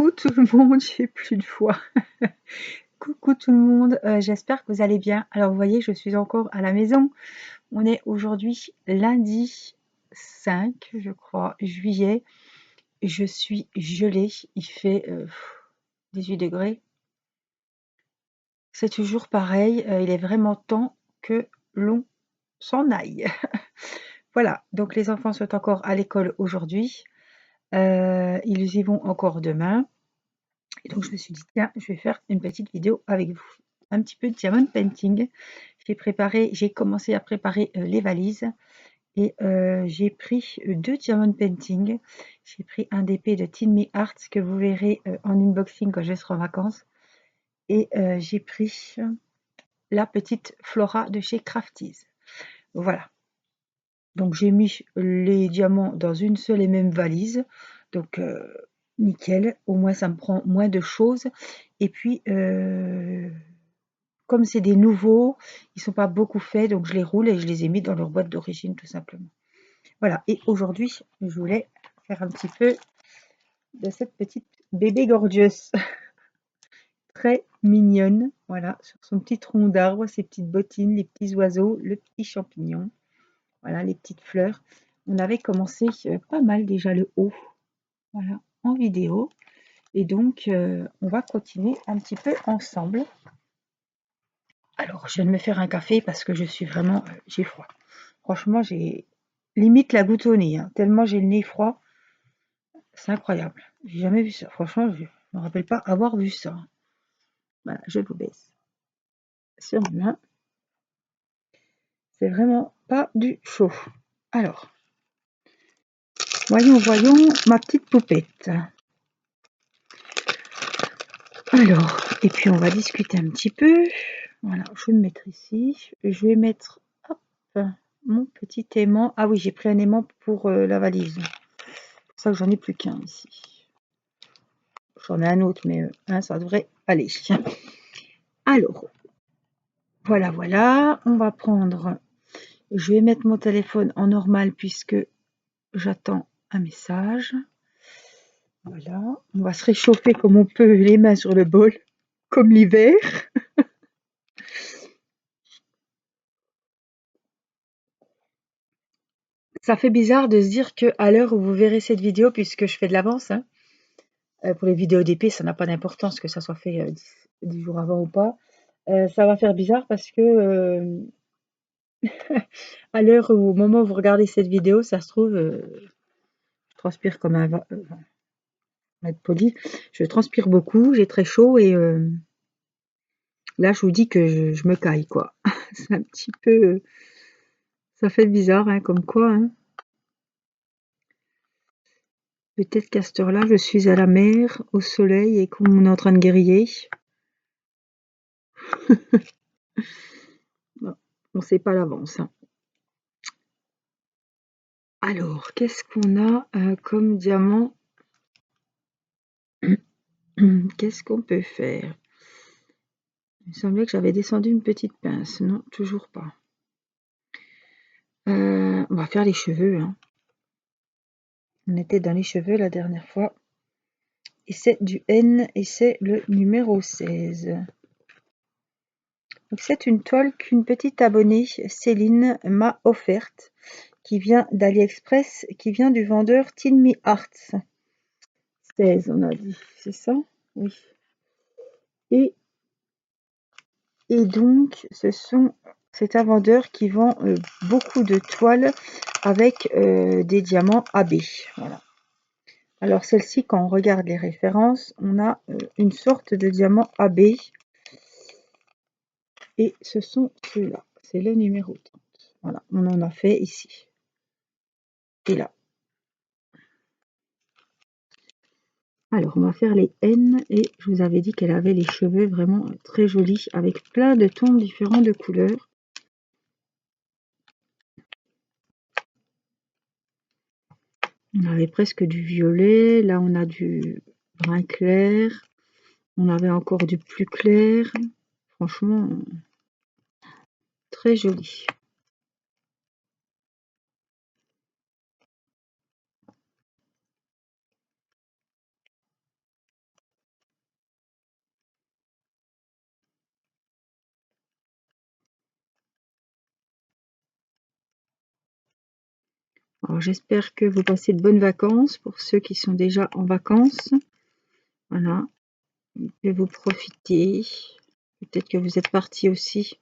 Coucou tout le monde, j'ai plus de voix. Coucou tout le monde, j'espère que vous allez bien. Alors vous voyez, je suis encore à la maison. On est aujourd'hui lundi 5, je crois, juillet. Je suis gelée, il fait 18 degrés. C'est toujours pareil, il est vraiment temps que l'on s'en aille. Voilà, donc les enfants sont encore à l'école aujourd'hui. Ils y vont encore demain. Et donc je me suis dit, tiens, je vais faire une petite vidéo avec vous. Un petit peu de diamond painting. J'ai commencé à préparer les valises et j'ai pris 2 diamond painting. J'ai pris un DP de Tin Me Art que vous verrez en unboxing quand je serai en vacances. Et j'ai pris la petite Flora de chez Crafties. Voilà. Donc j'ai mis les diamants dans une seule et même valise. Donc nickel, au moins ça me prend moins de choses. Et puis comme c'est des nouveaux, ils sont pas beaucoup faits, donc je les roule et je les ai mis dans leur boîte d'origine tout simplement. Voilà, et aujourd'hui je voulais faire un petit peu de cette petite bébé gorgeous. Très mignonne, voilà, sur son petit tronc d'arbre, ses petites bottines, les petits oiseaux, le petit champignon, voilà, les petites fleurs. On avait commencé pas mal déjà le haut, voilà, en vidéo. Et donc, on va continuer un petit peu ensemble. Alors, je viens de me faire un café parce que je suis vraiment, j'ai froid. Franchement, j'ai limite la goutte au nez, hein, tellement j'ai le nez froid. C'est incroyable. J'ai jamais vu ça. Franchement, je me rappelle pas avoir vu ça. Voilà, je vous baisse sur ma main. C'est vraiment pas du chaud. Alors, voyons ma petite poupette. Alors, et puis on va discuter un petit peu. Voilà, je vais me mettre ici. Je vais mettre hop, mon petit aimant. Ah oui, j'ai pris un aimant pour la valise. C'est pour ça que j'en ai plus qu'un ici. J'en ai un autre, mais ça devrait aller. Alors, voilà. On va prendre... Je vais mettre mon téléphone en normal puisque j'attends un message. Voilà. On va se réchauffer comme on peut, les mains sur le bol, comme l'hiver. Ça fait bizarre de se dire qu'à l'heure où vous verrez cette vidéo, puisque je fais de l'avance, hein, pour les vidéos d'épée, ça n'a pas d'importance que ça soit fait 10 jours avant ou pas. Ça va faire bizarre parce que à l'heure où, au moment où vous regardez cette vidéo, ça se trouve, je transpire comme un va être poli, je transpire beaucoup, j'ai très chaud et là je vous dis que je me caille quoi. C'est un petit peu, ça fait bizarre, hein, comme quoi, hein. Peut-être qu'à cette heure-là, je suis à la mer, au soleil et qu'on est en train de griller. Bon, on ne sait pas à l'avance, hein. Alors, qu'est-ce qu'on a comme diamant? Qu'est-ce qu'on peut faire? Il me semblait que j'avais descendu une petite pince. Non, toujours pas. On va faire les cheveux, hein. On était dans les cheveux la dernière fois. Et c'est du N et c'est le numéro 16. Donc c'est une toile qu'une petite abonnée, Céline, m'a offerte, qui vient d'AliExpress, qui vient du vendeur Tin Me Arts. 16, on a dit, c'est ça? Oui. Et donc, c'est un vendeur qui vend beaucoup de toiles avec des diamants AB. Voilà. Alors celle-ci, quand on regarde les références, on a une sorte de diamant AB. Et ce sont ceux-là. C'est le numéro 30. Voilà, on en a fait ici. Et là. Alors, on va faire les N. Et je vous avais dit qu'elle avait les cheveux vraiment très jolis, avec plein de tons différents de couleurs. On avait presque du violet, là on a du brun clair, on avait encore du plus clair, franchement très joli. Alors j'espère que vous passez de bonnes vacances pour ceux qui sont déjà en vacances. Voilà, et vous profitez. Peut-être que vous êtes partis aussi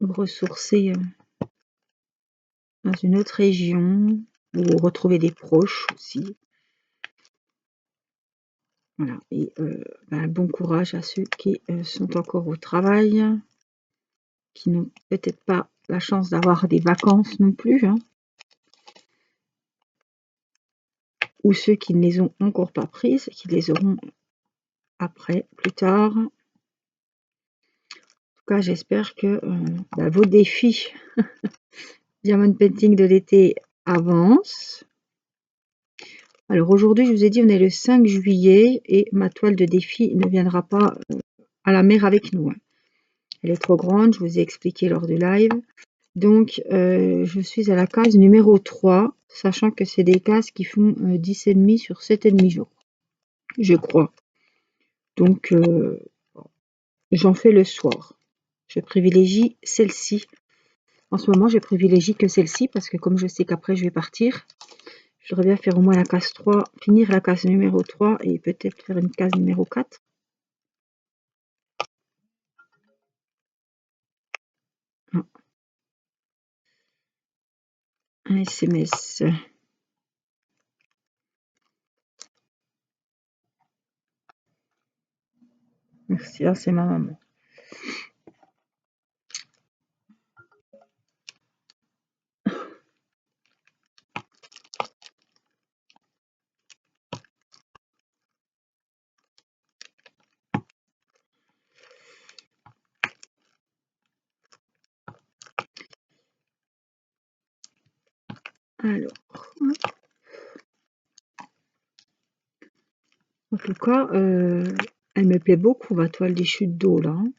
vous ressourcer dans une autre région ou retrouver des proches aussi. Voilà, et bon courage à ceux qui sont encore au travail, qui n'ont peut-être pas la chance d'avoir des vacances non plus, hein, ou ceux qui ne les ont encore pas prises, qui les auront après, plus tard. En tout cas, j'espère que vos défis Diamond Painting de l'été avancent. Alors aujourd'hui, je vous ai dit, on est le 5 juillet et ma toile de défi ne viendra pas à la mer avec nous, hein. Elle est trop grande, je vous ai expliqué lors du live. Donc, je suis à la case numéro 3, sachant que c'est des cases qui font 10,5 sur 7,5 jours, je crois. Donc, j'en fais le soir. Je privilégie celle-ci. En ce moment, je privilégie que celle-ci parce que comme je sais qu'après, je vais partir, je voudrais bien faire au moins la case 3, finir la case numéro 3 et peut-être faire une case numéro 4. Ah, un SMS. Merci, là c'est ma maman. Alors, en tout cas, elle me plaît beaucoup, ma toile des chutes d'eau, là, hein.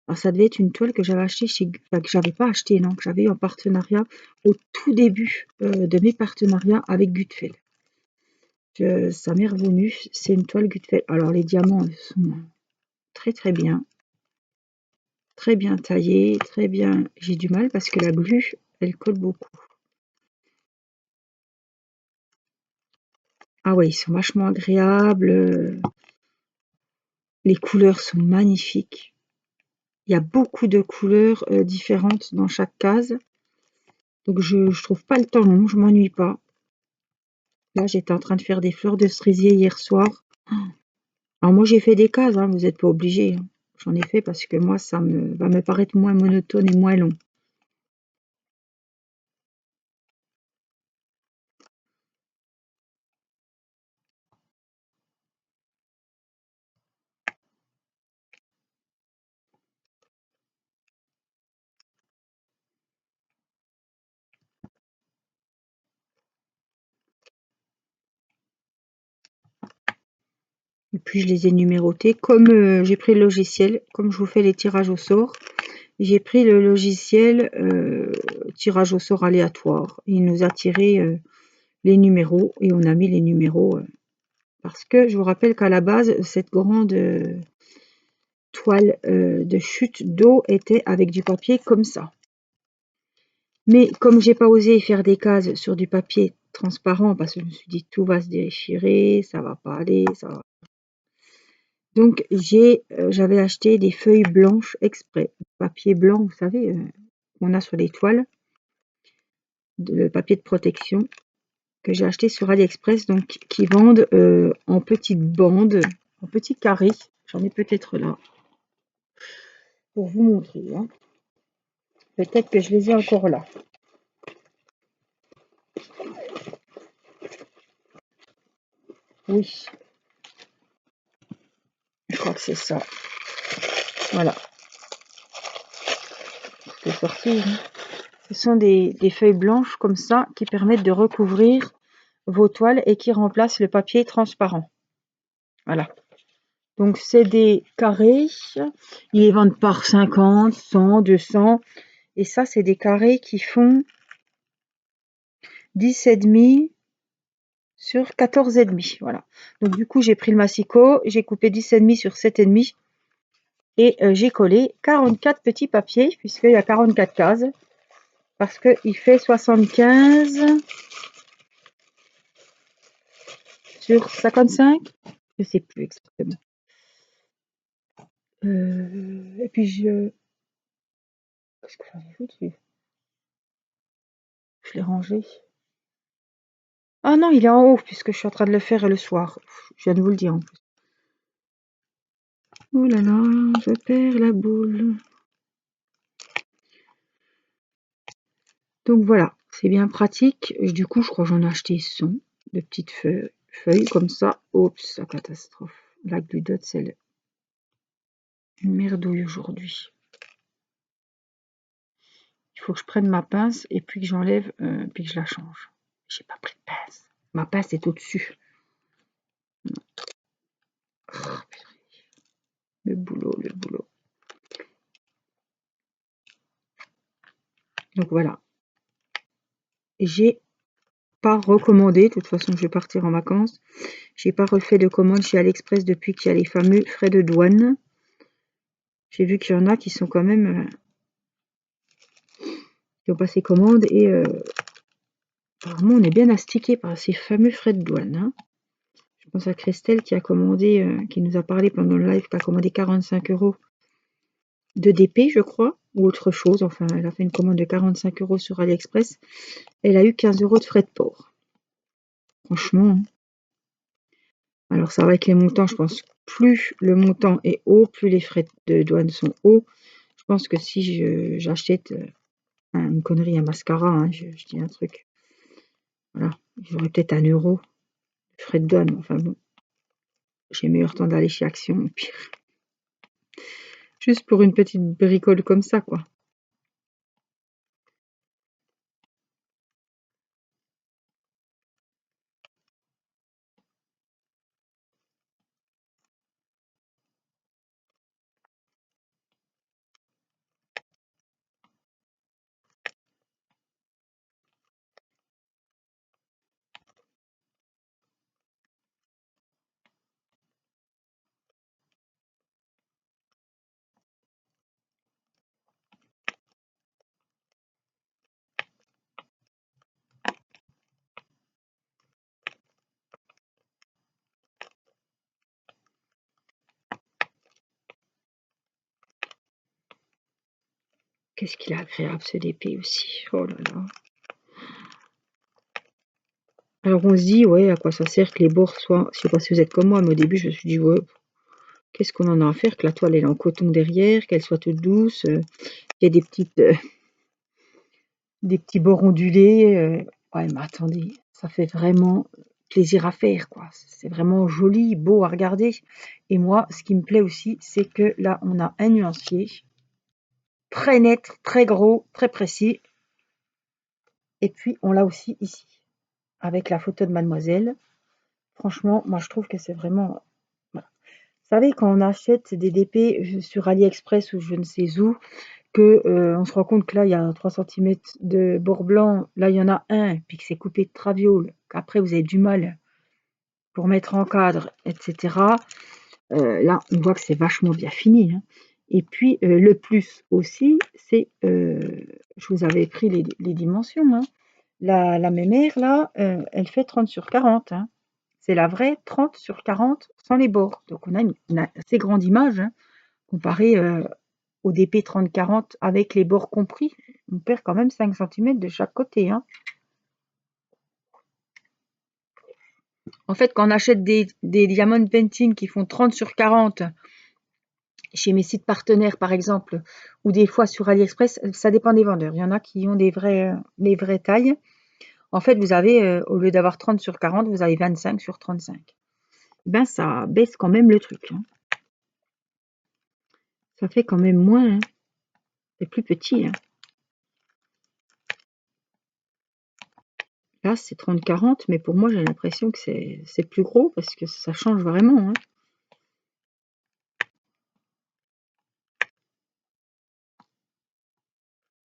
Alors, ça devait être une toile que j'avais achetée que j'avais pas acheté, non, que j'avais eu en partenariat au tout début de mes partenariats avec Gutfeld. Ça m'est revenu, c'est une toile Gutfeld. Alors, les diamants sont très très bien taillés, très bien. J'ai du mal parce que la glu, elle colle beaucoup. Ah ouais, ils sont vachement agréables. Les couleurs sont magnifiques. Il y a beaucoup de couleurs différentes dans chaque case. Donc je trouve pas le temps long, je m'ennuie pas. Là, j'étais en train de faire des fleurs de cerisier hier soir. Alors moi, j'ai fait des cases, hein, vous n'êtes pas obligés, hein. J'en ai fait parce que moi, ça va me paraître moins monotone et moins long. Et puis, je les ai numérotés. Comme j'ai pris le logiciel, comme je vous fais les tirages au sort, j'ai pris le logiciel tirage au sort aléatoire. Il nous a tiré les numéros et on a mis les numéros parce que je vous rappelle qu'à la base, cette grande toile de chute d'eau était avec du papier comme ça. Mais comme j'ai pas osé faire des cases sur du papier transparent parce que je me suis dit tout va se déchirer, ça va pas aller, ça va. Donc j'avais acheté des feuilles blanches exprès, papier blanc, vous savez, qu'on a sur les toiles, le papier de protection que j'ai acheté sur AliExpress, donc qui vendent en petites bandes, en petits carrés. J'en ai peut-être là pour vous montrer, hein. Peut-être que je les ai encore là. Oui, je crois que c'est ça. Voilà. C'est sorti, hein. Ce sont des feuilles blanches comme ça qui permettent de recouvrir vos toiles et qui remplacent le papier transparent. Voilà. Donc c'est des carrés. Ils les vendent par 50, 100, 200. Et ça, c'est des carrés qui font 10,5 sur 14,5. Voilà. Donc du coup, j'ai pris le massicot, j'ai coupé 10,5 sur 7,5 et j'ai collé 44 petits papiers puisqu'il y a 44 cases. parce qu'il fait 75 sur 55. Je sais plus exactement. Et puis qu'est-ce que j'en ai foutu? Je l'ai rangé. Ah non, il est en haut puisque je suis en train de le faire le soir. Je viens de vous le dire en plus. Oh là là, je perds la boule. Donc voilà, c'est bien pratique. Du coup, je crois que j'en ai acheté 100 de petites feuilles comme ça. Oups, la catastrophe. La gludote, c'est une merdouille aujourd'hui. Il faut que je prenne ma pince et puis que j'enlève, puis que je la change. J'ai pas pris de pince. Ma pince est au-dessus. Oh, le boulot, le boulot. Donc voilà. J'ai pas recommandé, de toute façon je vais partir en vacances. J'ai pas refait de commande chez AliExpress depuis qu'il y a les fameux frais de douane. J'ai vu qu'il y en a qui sont quand même qui ont passé commande et apparemment on est bien astiqué par ces fameux frais de douane. Hein. Je pense à Christelle qui a commandé, qui nous a parlé pendant le live, qui a commandé 45 € de DP, je crois, ou autre chose. Enfin, elle a fait une commande de 45 € sur AliExpress. Elle a eu 15 € de frais de port. Franchement. Alors, ça va avec les montants, je pense. Plus le montant est haut, plus les frais de douane sont hauts. Je pense que si j'achète une connerie, un mascara, hein, je dis un truc. Voilà, j'aurais peut-être 1 € de frais de douane. Enfin bon, j'ai meilleur temps d'aller chez Action, au pire. Juste pour une petite bricole comme ça, quoi. Qu'est-ce qu'il est agréable ce DP aussi. Oh là là. Alors on se dit, ouais, à quoi ça sert que les bords soient... Je sais pas si vous êtes comme moi, mais au début je me suis dit, ouais, qu'est-ce qu'on en a à faire que la toile elle est en coton derrière, qu'elle soit toute douce, qu'il y ait des petits bords ondulés. Ouais, mais attendez, ça fait vraiment plaisir à faire, quoi. C'est vraiment joli, beau à regarder. Et moi, ce qui me plaît aussi, c'est que là, on a un nuancier très net, très gros, très précis. Et puis, on l'a aussi ici, avec la photo de mademoiselle. Franchement, moi, je trouve que c'est vraiment... Voilà. Vous savez, quand on achète des DP sur AliExpress ou je ne sais où, on se rend compte que là, il y a 3 cm de bord blanc, là, il y en a un, puis que c'est coupé de traviole, qu'après, vous avez du mal pour mettre en cadre, etc. Là, on voit que c'est vachement bien fini. Hein. Et puis, le plus aussi, c'est, je vous avais pris les dimensions. Hein. La mémère, là, elle fait 30 sur 40. Hein. C'est la vraie 30 sur 40 sans les bords. Donc, on a une assez grande image, hein, comparée au DP 30-40 avec les bords compris. On perd quand même 5 cm de chaque côté. Hein. En fait, quand on achète des diamond painting qui font 30 sur 40 chez mes sites partenaires, par exemple, ou des fois sur AliExpress, ça dépend des vendeurs. Il y en a qui ont des vraies tailles. En fait, vous avez, au lieu d'avoir 30 sur 40, vous avez 25 sur 35. Ben, ça baisse quand même le truc. Hein. Ça fait quand même moins. Hein. C'est plus petit. Hein. Là, c'est 30-40, mais pour moi, j'ai l'impression que c'est plus gros parce que ça change vraiment. Hein.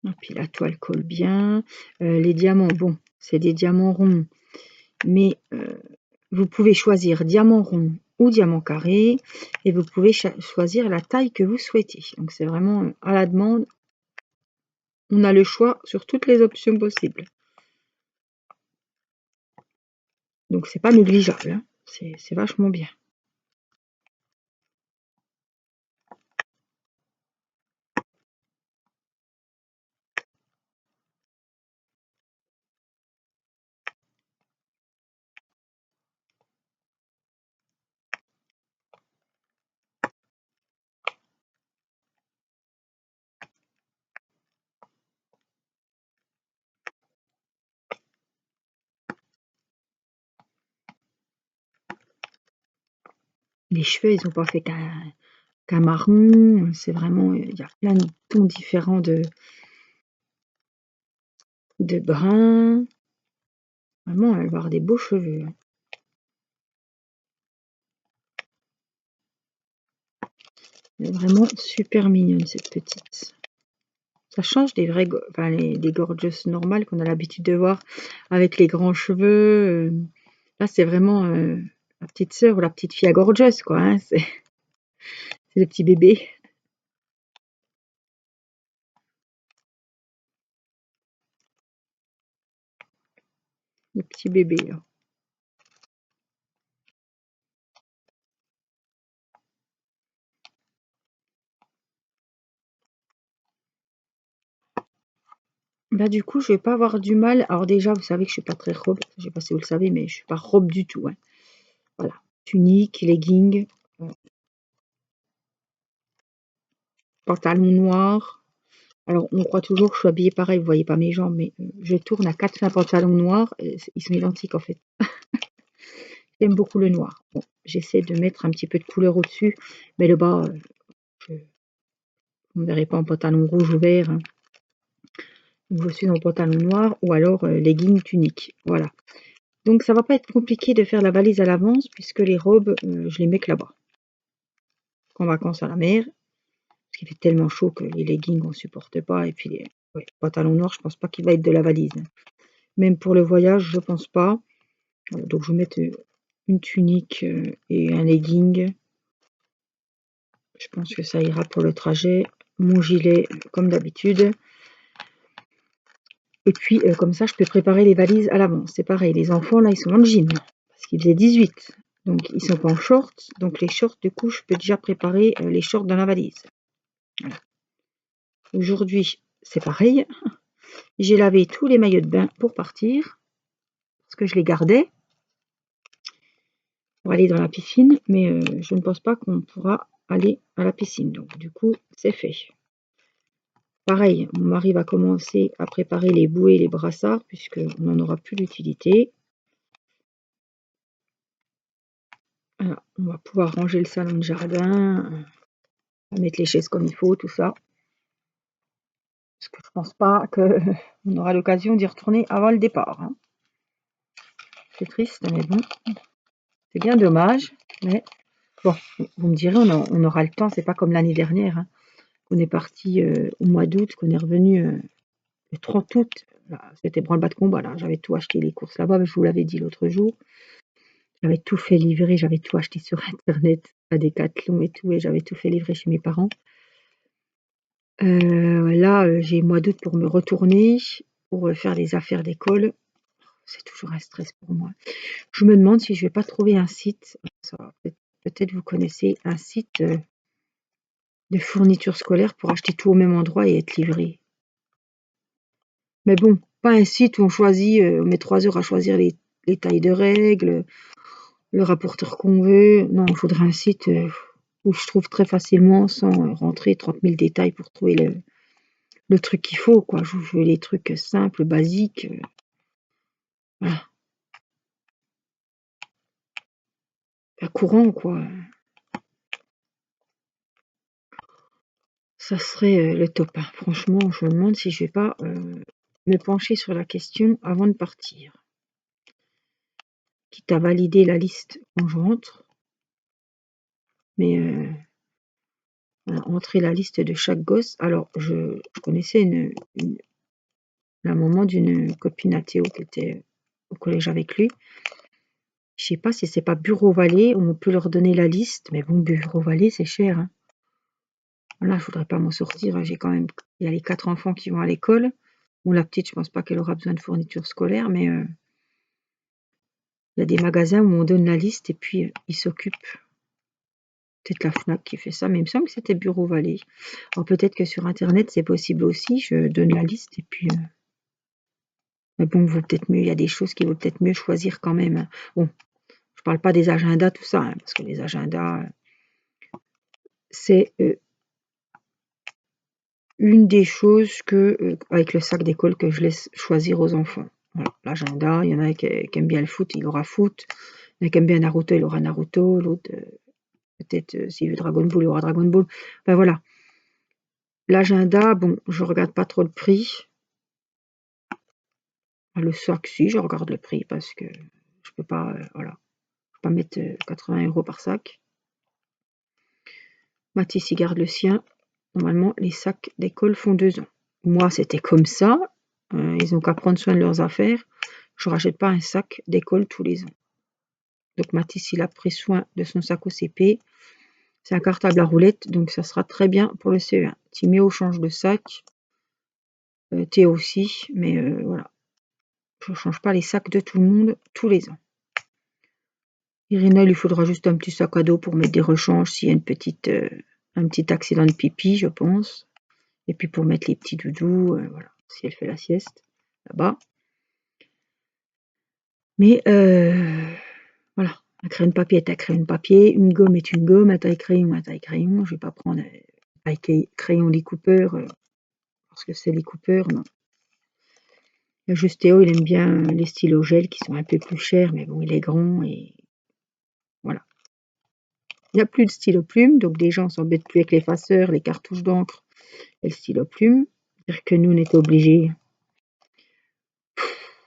Et puis la toile colle bien. Les diamants, bon, c'est des diamants ronds, mais vous pouvez choisir diamant rond ou diamant carré et vous pouvez choisir la taille que vous souhaitez. Donc c'est vraiment à la demande. on a le choix sur toutes les options possibles. Donc c'est pas négligeable, hein. C'est vachement bien. Les cheveux, ils ont pas fait qu'un marron. C'est vraiment, il y a plein de tons différents de brun. Vraiment, elle va avoir des beaux cheveux, hein. Elle est vraiment super mignonne, cette petite. Ça change des vrais, des gorgeous normales qu'on a l'habitude de voir avec les grands cheveux. Là, c'est vraiment la petite sœur ou la petite fille à gorgeous, quoi, hein. C'est le petit bébé. Le petit bébé, là. Bah, du coup, je vais pas avoir du mal. Alors déjà, vous savez que je suis pas très robe. Je sais pas si vous le savez, mais je suis pas robe du tout, hein. Voilà. Tunique, legging, pantalon noir. Alors, on croit toujours que je suis habillée pareil, vous voyez pas mes jambes, mais je tourne à 4 pantalons noirs. Et ils sont identiques, en fait. J'aime beaucoup le noir. Bon, j'essaie de mettre un petit peu de couleur au-dessus, mais le bas, vous ne me verrez pas en pantalon rouge ou vert, hein. Je suis en pantalon noir ou alors legging tunique. Voilà. Donc ça va pas être compliqué de faire la valise à l'avance puisque les robes, je les mets que là-bas. En vacances à la mer, parce qu'il fait tellement chaud que les leggings on supporte pas. Et puis les pantalons noirs, je pense pas qu'il va être de la valise, hein. Même pour le voyage, je pense pas. Donc je vais mettre une tunique et un legging. Je pense que ça ira pour le trajet. Mon gilet, comme d'habitude. Et puis, comme ça, je peux préparer les valises à l'avance. C'est pareil, les enfants, là, ils sont en jean, parce qu'il faisait 18. Donc, ils sont pas en short. Donc, les shorts, du coup, je peux déjà préparer les shorts dans la valise. Voilà. Aujourd'hui, c'est pareil. J'ai lavé tous les maillots de bain pour partir, parce que je les gardais pour aller dans la piscine. Mais je ne pense pas qu'on pourra aller à la piscine. Donc, du coup, c'est fait. Pareil, mon mari va commencer à préparer les bouées et les brassards, puisqu'on n'en aura plus d'utilité. Voilà, on va pouvoir ranger le salon de jardin, mettre les chaises comme il faut, tout ça. Parce que je pense pas qu'on aura l'occasion d'y retourner avant le départ, hein. C'est triste, mais bon, c'est bien dommage. Mais bon, vous me direz, on aura le temps, c'est pas comme l'année dernière, hein. On est parti au mois d'août, qu'on est revenu le 30 août. C'était branle-bas de combat, là. J'avais tout acheté, les courses là-bas, je vous l'avais dit l'autre jour. J'avais tout fait livrer, j'avais tout acheté sur Internet, à Decathlon et tout, et j'avais tout fait livrer chez mes parents. Là, j'ai mois d'août pour me retourner, pour faire les affaires d'école. C'est toujours un stress pour moi. Je me demande si je vais pas trouver un site, peut-être vous connaissez un site de fourniture scolaire pour acheter tout au même endroit et être livré. Mais bon, pas un site où on choisit, on met 3 heures à choisir les tailles de règles, le rapporteur qu'on veut. Non, il faudrait un site où je trouve très facilement sans rentrer 30 000 détails pour trouver le truc qu'il faut, quoi. Je veux les trucs simples, basiques. Voilà. Pas courant, quoi. Ça serait le top, hein. Franchement, je me demande si je vais pas me pencher sur la question avant de partir. Quitte à valider la liste quand je rentre. Mais voilà, entrer la liste de chaque gosse. Alors, je connaissais la maman d'une copine à Théo qui était au collège avec lui. Je sais pas si c'est pas Bureau Vallée où on peut leur donner la liste, mais bon, Bureau Vallée, c'est cher, hein. Là, je voudrais pas m'en sortir. J'ai quand même, il y a les 4 enfants qui vont à l'école. Bon, la petite, je pense pas qu'elle aura besoin de fournitures scolaires, mais il y a des magasins où on donne la liste et puis ils s'occupent. Peut-être la Fnac qui fait ça, mais il me semble que c'était Bureau Vallée. Alors peut-être que sur Internet, c'est possible aussi. Je donne la liste et puis... mais bon, vaut peut-être mieux. Il y a des choses qui vaut peut-être mieux choisir quand même. Bon, je parle pas des agendas, tout ça, parce que les agendas, c'est une des choses que, avec le sac d'école, que je laisse choisir aux enfants. Voilà, l'agenda, il y en a qui aiment bien le foot, il aura foot. Il y en a qui aiment bien Naruto, il aura Naruto. L'autre, peut-être, s'il veut Dragon Ball, il aura Dragon Ball. Ben voilà. L'agenda, bon, je regarde pas trop le prix. Le sac, si, je regarde le prix parce que je peux pas, voilà, je peux pas mettre 80 € par sac. Mathis, il garde le sien. Normalement, les sacs d'école font 2 ans. Moi, c'était comme ça. Ils ont qu'à prendre soin de leurs affaires. Je rachète pas un sac d'école tous les ans. Donc Mathis, il a pris soin de son sac au CP. C'est un cartable à roulettes, donc ça sera très bien pour le CE1. Timéo change de sac. Théo aussi, mais voilà. Je ne change pas les sacs de tout le monde tous les ans. Irina, il lui faudra juste un petit sac à dos pour mettre des rechanges s'il y a un petit accident de pipi, je pense. Et puis pour mettre les petits doudous, voilà, si elle fait la sieste, là-bas. Mais voilà, un crayon de papier est un crayon de papier, une gomme est une gomme, un taille-crayon, un taille-crayon. Je ne vais pas prendre un taille-crayon Lee Cooper, parce que c'est Lee Cooper, non. Juste Théo, il aime bien les stylos gel qui sont un peu plus chers, mais bon, il est grand et voilà. Il n'y a plus de stylo plume, donc les gens s'embêtent plus avec l'effaceur, les cartouches d'encre et le stylo plume. C'est-à-dire que nous, on était obligés.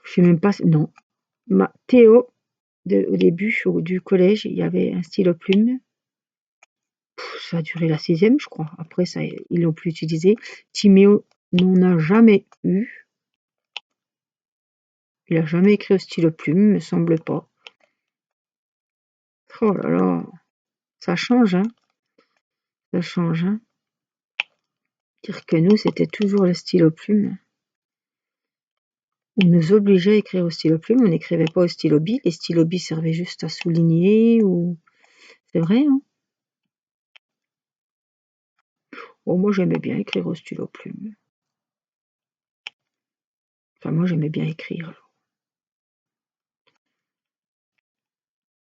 Je sais même pas. Non. Théo, au début du collège, il y avait un stylo plume. Ça a duré la 6e, je crois. Après, ça, ils l'ont plus utilisé. Timéo n'en a jamais eu. Il a jamais écrit au stylo plume, me semble pas. Oh là là, ça change, hein. Ça change, hein. Dire que nous, c'était toujours le stylo plume. On nous obligeait à écrire au stylo plume, on n'écrivait pas au stylo bille. Les stylos billes servaient juste à souligner ou... C'est vrai, hein. Bon, moi, j'aimais bien écrire au stylo plume. Enfin, moi, j'aimais bien écrire.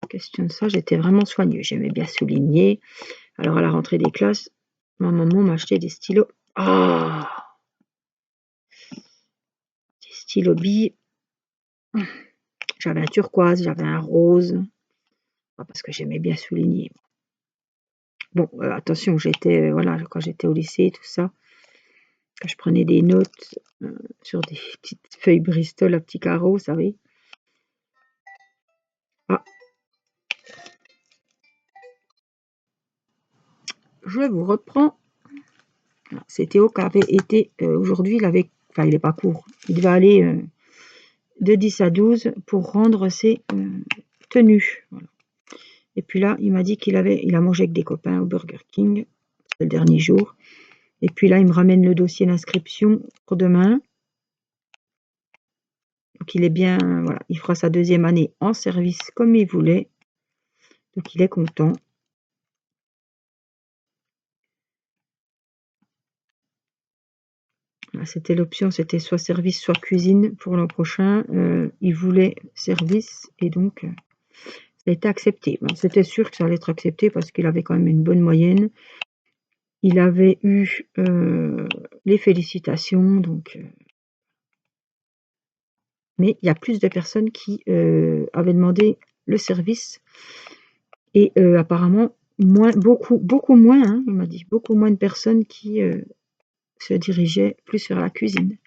Question de ça, j'étais vraiment soigneux. J'aimais bien souligner. Alors, à la rentrée des classes, ma maman m'a acheté des stylos. Ah, des stylos billes. J'avais un turquoise, j'avais un rose. Parce que j'aimais bien souligner. Bon, attention, j'étais, voilà, quand j'étais au lycée, tout ça, quand je prenais des notes sur des petites feuilles Bristol à petits carreaux, vous savez. Ah. Je vous reprends. C'est Théo qui avait été, aujourd'hui, il n'est pas court. Il devait aller de 10 à 12 pour rendre ses tenues. Voilà. Et puis là, il m'a dit il a mangé avec des copains au Burger King, c'est le dernier jour. Et puis là, il me ramène le dossier d'inscription pour demain. Donc il est bien, voilà, il fera sa 2e année en service comme il voulait. Donc il est content. C'était l'option, c'était soit service, soit cuisine pour l'an prochain. Il voulait service et donc ça a été accepté. Bon, c'était sûr que ça allait être accepté parce qu'il avait quand même une bonne moyenne. Il avait eu les félicitations, donc... mais il y a plus de personnes qui avaient demandé le service et apparemment beaucoup moins, hein, il m'a dit, beaucoup moins de personnes qui se dirigeaient plus vers la cuisine.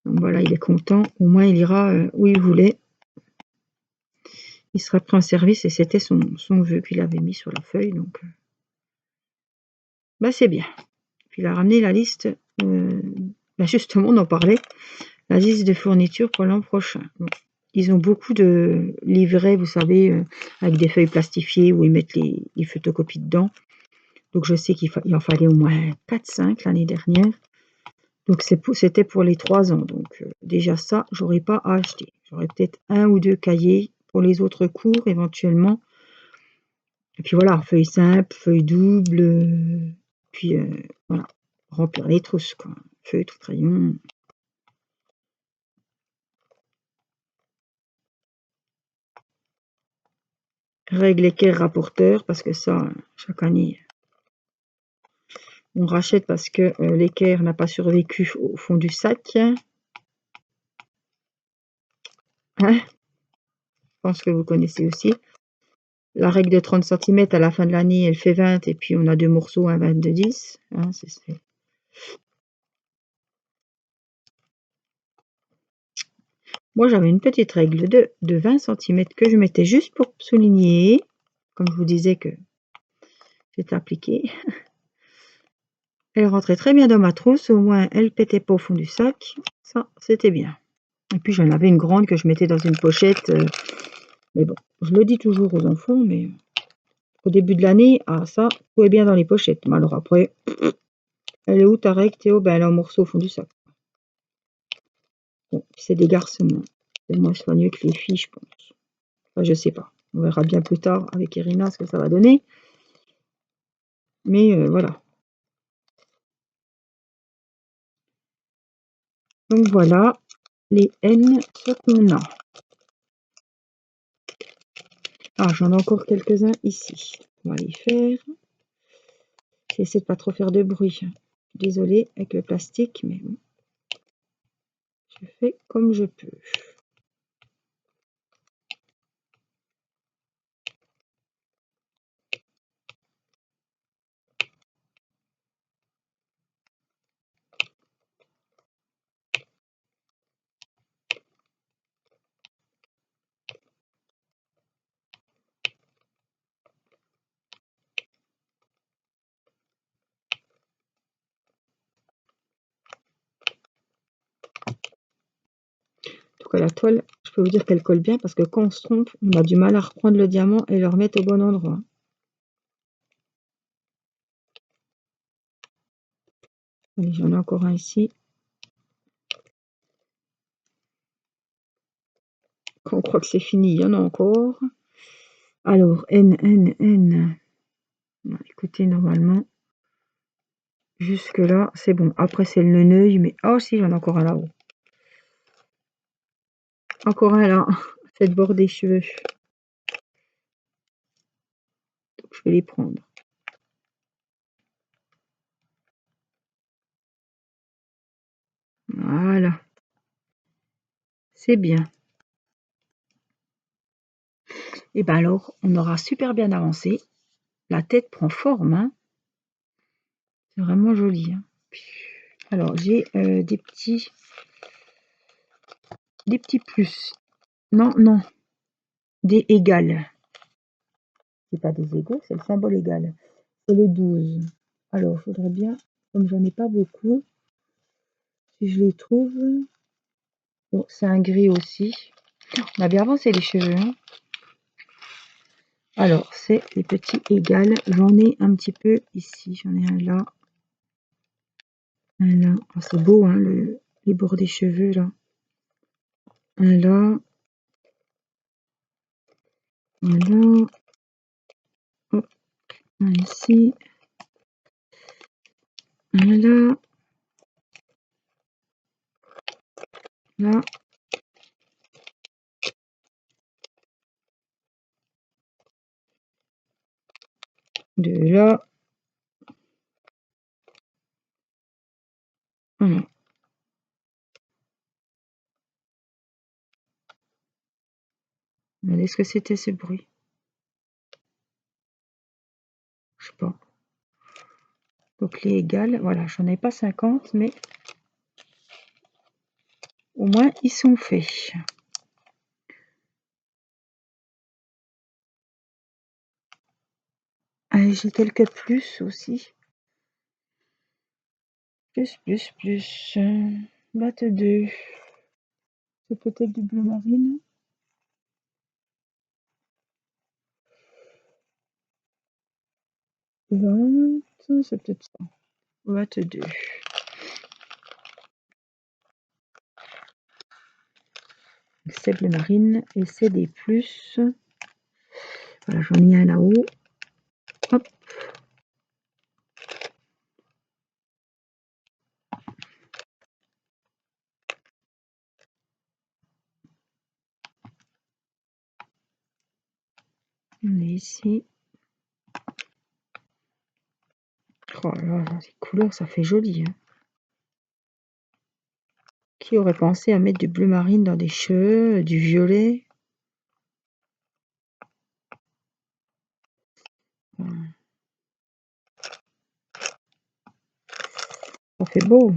Donc voilà, il est content, au moins il ira où il voulait. Il sera pris en service et c'était son vœu qu'il avait mis sur la feuille, donc bah c'est bien. Puis il a ramené la liste, justement on en parlait, la liste de fournitures pour l'an prochain. Bon. ils ont beaucoup de livrets, vous savez, avec des feuilles plastifiées où ils mettent les photocopies dedans. Donc je sais il en fallait au moins 4-5 l'année dernière. Donc c'était pour les 3 ans. Donc déjà ça, j'aurais pas à acheter. J'aurais peut-être 1 ou 2 cahiers pour les autres cours éventuellement. Et puis voilà, feuilles simples, feuilles doubles, puis voilà, remplir les trousses quoi. Feutre, crayon. Règle l'équerre rapporteur parce que ça, chaque année, on rachète parce que l'équerre n'a pas survécu au fond du sac. Hein? Je pense que vous connaissez aussi. La règle de 30 centimètres à la fin de l'année, elle fait 20 et puis on a 2 morceaux, un 20 de 10. Hein, Moi, j'avais une petite règle de 20 centimètres que je mettais juste pour souligner, comme je vous disais que c'était appliqué. Elle rentrait très bien dans ma trousse, au moins elle pétait pas au fond du sac. Ça, c'était bien. Et puis j'en avais une grande que je mettais dans une pochette. Mais bon, je le dis toujours aux enfants, mais au début de l'année, ah ça, tout est bien dans les pochettes. Mais alors après, elle est où ta règle, Théo? Ben elle est en morceaux au fond du sac. Bon, c'est des garçons. Hein. C'est moins soigneux que les filles, je pense. Enfin, je sais pas. On verra bien plus tard avec Irina ce que ça va donner. Mais voilà. Donc voilà les N, ce qu'on a. Ah, j'en ai encore quelques-uns ici. On va les faire. J'essaie de pas trop faire de bruit. Désolée avec le plastique, mais bon. Je fais comme je peux. En tout cas, la toile, je peux vous dire qu'elle colle bien parce que quand on se trompe, on a du mal à reprendre le diamant et le remettre au bon endroit. Allez, j'en ai encore un ici. Quand on croit que c'est fini, il y en a encore. Alors, N, N, N. Bon, écoutez, normalement, jusque-là, c'est bon. Après, c'est le neneuil, mais... Oh, si, j'en ai encore un là-haut. Encore un là. C'est le bord des cheveux. Donc, je vais les prendre. Voilà. C'est bien. Et ben alors, on aura super bien avancé. La tête prend forme, hein. C'est vraiment joli. Hein. Alors, j'ai des petits plus. Non, non, des égales. C'est pas des égaux, c'est le symbole égal. C'est le 12. Alors, il faudrait bien, comme j'en ai pas beaucoup, si je les trouve. Bon, c'est un gris aussi. On a bien avancé les cheveux. Hein. Alors, c'est les petits égales. J'en ai un petit peu ici. J'en ai un là. Un là. Oh, c'est beau, hein, les bords des cheveux, là. Un là. Un là. Hop. Un ici. Un là. Là. Deux là. Voilà. Est-ce que c'était ce bruit? Je sais pas. Donc les égales, voilà, j'en ai pas 50, mais au moins ils sont faits. Allez, j'ai quelques plus aussi. Plus. Batte 2. C'est peut-être du bleu marine. 20, c'est peut-être ça. 22. C'est bleu marine et c'est des plus. Voilà, j'en ai un là-haut. Hop. On est ici. Oh là là, ces couleurs, ça fait joli. Hein. Qui aurait pensé à mettre du bleu marine dans des cheveux, du violet? Ça fait beau.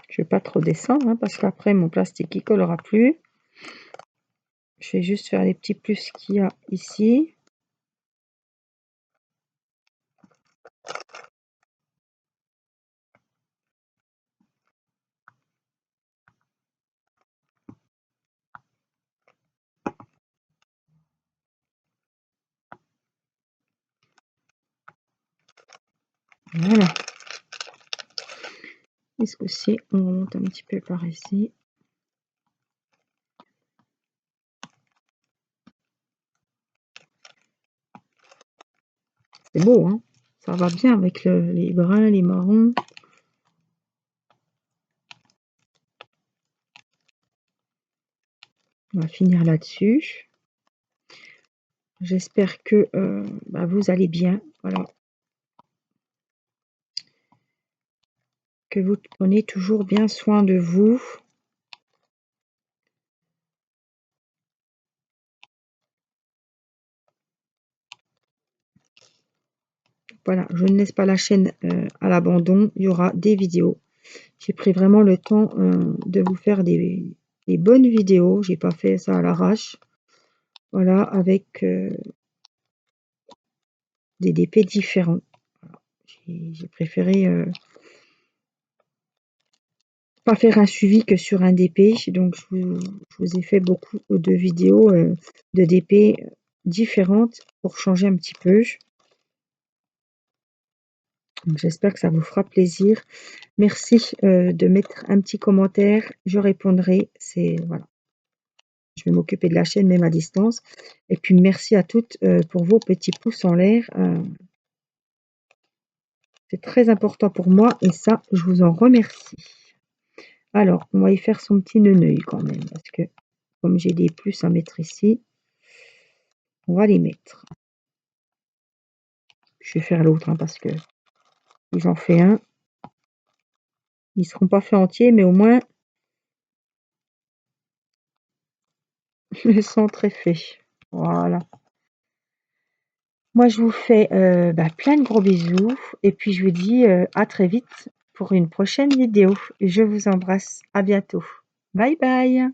Je vais pas trop descendre hein, parce qu'après mon plastique il collera plus. Je vais juste faire les petits plus qu'il y a ici. Voilà. Et ce coup-ci, on remonte un petit peu par ici. C'est beau, hein? Ça va bien avec les bruns, les marrons. On va finir là-dessus. J'espère que vous allez bien. Voilà. Que vous prenez toujours bien soin de vous. Voilà, je ne laisse pas la chaîne à l'abandon. Il y aura des vidéos. J'ai pris vraiment le temps de vous faire des bonnes vidéos. J'ai pas fait ça à l'arrache. Voilà, avec des DP différents. Voilà. J'ai préféré pas faire un suivi que sur un DP. Donc, je vous ai fait beaucoup de vidéos de DP différentes pour changer un petit peu. J'espère que ça vous fera plaisir. Merci de mettre un petit commentaire. Je répondrai. Voilà. Je vais m'occuper de la chaîne même à distance. Et puis merci à toutes pour vos petits pouces en l'air. C'est très important pour moi et ça, je vous en remercie. Alors, on va y faire son petit neneuil quand même parce que comme j'ai des plus à mettre ici, on va les mettre. Je vais faire l'autre hein, parce que si j'en fais un, ils ne seront pas faits entiers, mais au moins le centre est fait. Voilà. Moi, je vous fais plein de gros bisous et puis je vous dis à très vite pour une prochaine vidéo. Je vous embrasse. À bientôt. Bye bye.